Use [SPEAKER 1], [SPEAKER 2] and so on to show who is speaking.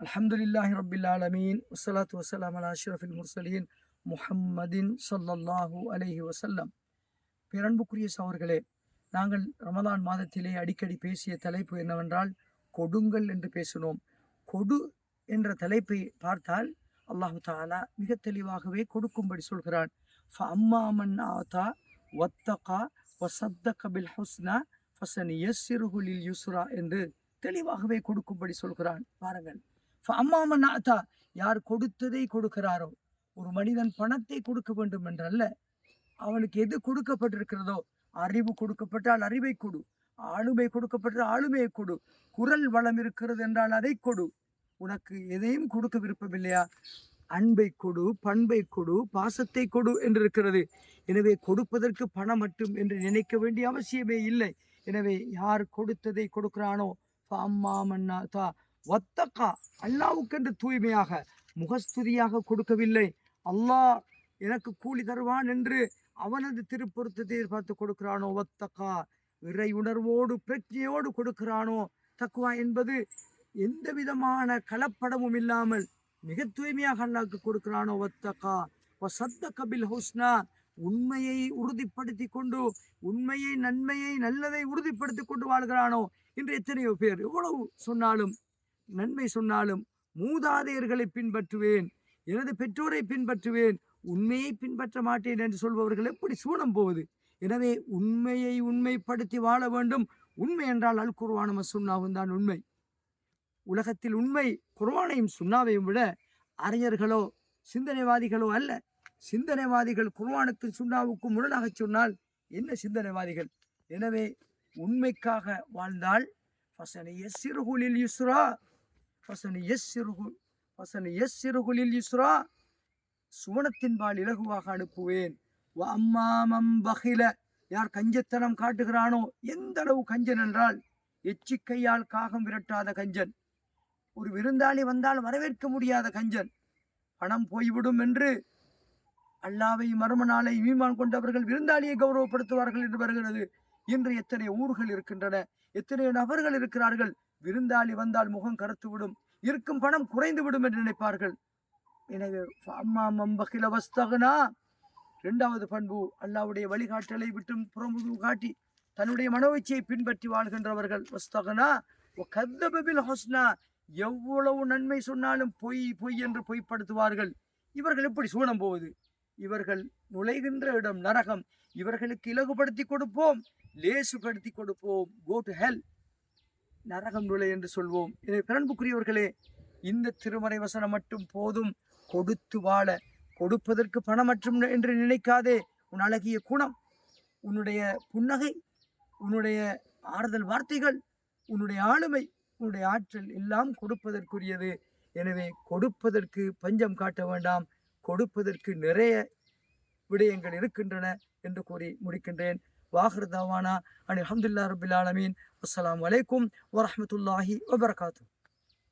[SPEAKER 1] அல்ஹம்துலில்லாஹி ரப்பில் ஆலமீன் வஸ்ஸலாத்து வஸ்ஸலாமு அலா அஷ்ரஃபில் முர்சலீன் முஹம்மதின் ஸல்லல்லாஹு அலைஹி வஸல்லம். பேரன்புக்குரிய சகோதரர்களே, நாங்கள் ரமலான் மாதத்திலே அடிக்கடி பேசிய தலைப்பு என்னவென்றால் கொடுங்கள் என்று பேசினோம். கொடு என்ற தலைப்பை பார்த்தால் அல்லாஹு தஆலா மிக தெளிவாகவே கொடுக்கும்படி சொல்கிறான். ஃபஅம்மா மன் ஆதா வத்தகா வஸத்தக பில் ஹுஸ்னா ஃபஸனுயஸ்ஸிருஹு லில் யுஸ்ரா என்று தெளிவாகவே கொடுக்கும்படி சொல்கிறான். பாருங்கள், ஃபஅம்மா மன் ஆதா, யார் கொடுத்ததை கொடுக்கிறாரோ. ஒரு மனிதன் பணத்தை கொடுக்க வேண்டும் என்றல்ல, அவனுக்கு எது கொடுக்கப்பட்டிருக்கிறதோ, அறிவு கொடுக்கப்பட்டால் அறிவை கொடு, ஆளுமை கொடுக்கப்பட்டால் ஆளுமையை கொடு, குரல் வளம் இருக்கிறது என்றால் அதை கொடு. உனக்கு எதையும் கொடுக்க விருப்பமில்லையா? அன்பை கொடு, பண்பை கொடு, பாசத்தை கொடு என்று இருக்கிறது. எனவே கொடுப்பதற்கு பணம் மட்டும் என்று நினைக்க வேண்டிய அவசியமே இல்லை. எனவே யார் கொடுத்ததை கொடுக்கிறானோ, ஃபஅம்மா மன் ஆதா வத்தகா, அல்லாஹ்வுக்கென்று தூய்மையாக முகஸ்துதியாக கொடுக்கவில்லை, அல்லாஹ் எனக்கு கூலி தருவான் என்று அவனது திருப்பொருத்தத்தை எதிர்பார்த்து கொடுக்கிறானோ, வத்தகா இறை உணர்வோடு பிரஜையோடு கொடுக்கிறானோ. தக்வா என்பது எந்த விதமான கலப்படமும் இல்லாமல் மிக தூய்மையாக அல்லாஹ்வுக்கு கொடுக்கிறானோ. வத்தகா வஸத்தக பில் ஹுஸ்னா, உண்மையை உறுதிப்படுத்தி கொண்டு, உண்மையை நன்மையை நல்லதை உறுதிப்படுத்தி கொண்டு வாழ்கிறானோ. இன்று எத்தனையோ பேர் எவ்வளவு சொன்னாலும், நன்மை சொன்னாலும், மூதாதையர்களை பின்பற்றுவேன், எனது பெற்றோரை பின்பற்றுவேன், உண்மையை பின்பற்ற மாட்டேன் என்று சொல்பவர்கள் எப்படி சூனம் போவது? எனவே உண்மையை உண்மைப்படுத்தி வாழ வேண்டும். உண்மை என்றால் அல் குர்ஆனும் சுன்னாவும் தான் உண்மை. உலகத்தில் உண்மை குர்ஆனையும் சுன்னாவையும் விட அறிஞர்களோ சிந்தனைவாதிகளோ அல்ல. சிந்தனைவாதிகள் குர்ஆனுக்கு சுன்னாவுக்கு முரணாக சொன்னால் என்ன சிந்தனைவாதிகள்? எனவே உண்மைக்காக வாழ்ந்தால் ஃபஸனுயஸ்ஸிருஹு லில் யுஸ்ரா, ஃபஸனுயஸ்ஸிருஹு லில் யுஸ்ரா, சுவனத்தின்பால் இலகுவாக அனுப்புவேன். வஅம்மா மன் பகில, யார் கஞ்சத்தனம் காட்டுகிறானோ. எந்த அளவு கஞ்சன் என்றால் எச்சிக்கையால் காகம் விரட்டாத கஞ்சன், ஒரு விருந்தாளி வந்தால் வரவேற்க முடியாத கஞ்சன், பணம் போய்விடும் என்று அல்லாவை மறும நாளை ஈமான் கொண்டவர்கள் விருந்தாளியை கௌரவப்படுத்துவார்கள் என்று வருகிறது. இன்று எத்தனை ஊர்கள் இருக்கின்றன, எத்தனை நபர்கள் இருக்கிறார்கள், விருந்தாளி வந்தால் முகம் கருத்துவிடும், இருக்கும் பணம் குறைந்து விடும் என்று நினைப்பார்கள். எனவே ஃபஅம்மா மன் பகில வஸ்தக்னா, இரண்டாவது பண்பு, அல்லாஹ்வுடைய வழிகாட்டலை விட்டு புறமுதுகு காட்டி தன்னுடைய மனோயிச்சையை பின்பற்றி வாழ்கின்றவர்கள். வஸ்தக்னா வகத்தப பில் ஹுஸ்னா, எவ்வளவு நன்மை சொன்னாலும் பொய் பொய் என்று பொய்ப்படுத்துவார்கள். இவர்கள் எப்படி சூனம் போவது? இவர்கள் நுழைகின்ற இடம் நரகம். இவர்களுக்கு இலகுபடுத்தி கொடுப்போம், லேசுபடுத்தி கொடுப்போம். கோ டு ஹெல், நரகம் நுழை என்று சொல்வோம். எனவே பிறன்புக்குரியவர்களே, இந்த திருமறை வசனம் மட்டும் போதும் கொடுத்து வாழ. கொடுப்பதற்கு பணம் மற்றும் என்று நினைக்காதே. உன் அழகிய குணம், உன்னுடைய புன்னகை, உன்னுடைய ஆறுதல் வார்த்தைகள், உன்னுடைய ஆளுமை, உன்னுடைய ஆற்றல் எல்லாம் கொடுப்பதற்குரியது. எனவே கொடுப்பதற்கு பஞ்சம் காட்ட வேண்டாம், கொடுப்பதற்கு நிறைய விடயங்கள் இருக்கின்றன என்று கூறி முடிக்கின்றேன். வாஹிர் தவானா அல்ஹம்துலில்லாஹி ரப்பில் ஆலமீன். அஸ்ஸலாமு அலைக்கும் வரஹ்மத்துல்லாஹி வபரகாத்துஹு.